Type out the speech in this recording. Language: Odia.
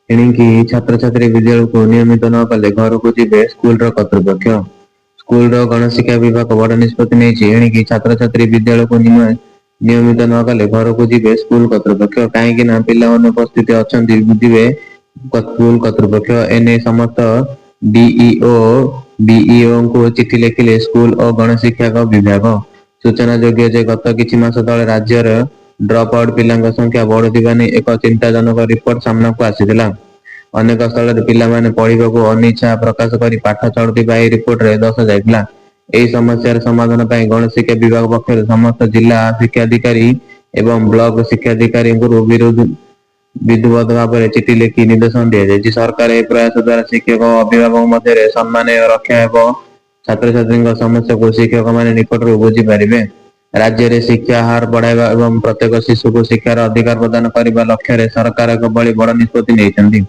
ଏଣିକି ଛାତ୍ରଛାତ୍ରୀ ବିଦ୍ୟାଳୟକୁ ନିୟମିତ ନ କଲେ ଘରକୁ ଯିବେ ସ୍କୁଲର କର୍ତ୍ତୃପକ୍ଷ। ସ୍କୁଲର ଗଣଶିକ୍ଷା ବିଭାଗ ବଡ଼ ନିଷ୍ପତ୍ତି ନେଇଛି। ଏଣିକି ଛାତ୍ରଛାତ୍ରୀ ବିଦ୍ୟାଳୟକୁ ନିୟମିତ ନ କଲେ ଘରକୁ ଯିବେ ସ୍କୁଲ କର୍ତ୍ତୃପକ୍ଷ। କାହିଁକି ନା ପିଲାମାନେ ଉପସ୍ଥିତି ଅଛନ୍ତି ବୁଝିବେ ସ୍କୁଲ କର୍ତ୍ତୃପକ୍ଷ। ଏନେଇ ସମସ୍ତ ଡିଇଓ ବିଇଓଙ୍କୁ ଚିଠି ଲେଖିଲେ ସ୍କୁଲ ଓ ଗଣଶିକ୍ଷା ବିଭାଗ। ସୂଚନାଯୋଗ୍ୟ ଯେ ଗତ କିଛି ମାସ ତଳେ ରାଜ୍ୟରେ ଡ୍ରପ୍ ଆଉଟ୍ ପିଲାଙ୍କ ସଂଖ୍ୟା ବଢୁଥିବା ନେଇ ଏକ ଚିନ୍ତାଜନକ ରିପୋର୍ଟ ସାମ୍ନାକୁ ଆସିଥିଲା। ଅନେକ ସ୍ଥଳରେ ପିଲାମାନେ ପଢିବାକୁ ଅନିଚ୍ଛା ପ୍ରକାଶ କରି ପାଠ ଛାଡୁଥିବା ଏହି ରିପୋର୍ଟରେ ଦର୍ଶାଯାଇଥିଲା। ଏହି ସମସ୍ୟାର ସମାଧାନ ପାଇଁ ଗଣଶିକ୍ଷା ବିଭାଗ ପକ୍ଷରୁ ସମସ୍ତ ଜିଲ୍ଲା ଶିକ୍ଷାଧିକାରୀ ଏବଂ ବ୍ଲକ ଶିକ୍ଷାଧିକାରୀଙ୍କୁ ବିଧିବଦ୍ଧ ଭାବରେ ଚିଠି ଲେଖି ନିର୍ଦ୍ଦେଶନା ଦିଆଯାଇଛି। ସରକାର ଏହି ପ୍ରୟାସ ଦ୍ୱାରା ଶିକ୍ଷକ ଓ ଅଭିଭାବକ ମଧ୍ୟରେ ସମ୍ମାନୀୟ ରକ୍ଷା ହେବ। ଛାତ୍ରଛାତ୍ରୀଙ୍କ ସମସ୍ୟାକୁ ଶିକ୍ଷକମାନେ ନିକଟରୁ ବୁଝିପାରିବେ। ରାଜ୍ୟରେ ଶିକ୍ଷା ହାର ବଢାଇବା ଏବଂ ପ୍ରତ୍ୟେକ ଶିଶୁକୁ ଶିକ୍ଷାର ଅଧିକାର ପ୍ରଦାନ କରିବା ଲକ୍ଷ୍ୟରେ ସରକାର ଏଭଳି ବଡ଼ ନିଷ୍ପତ୍ତି ନେଇଛନ୍ତି।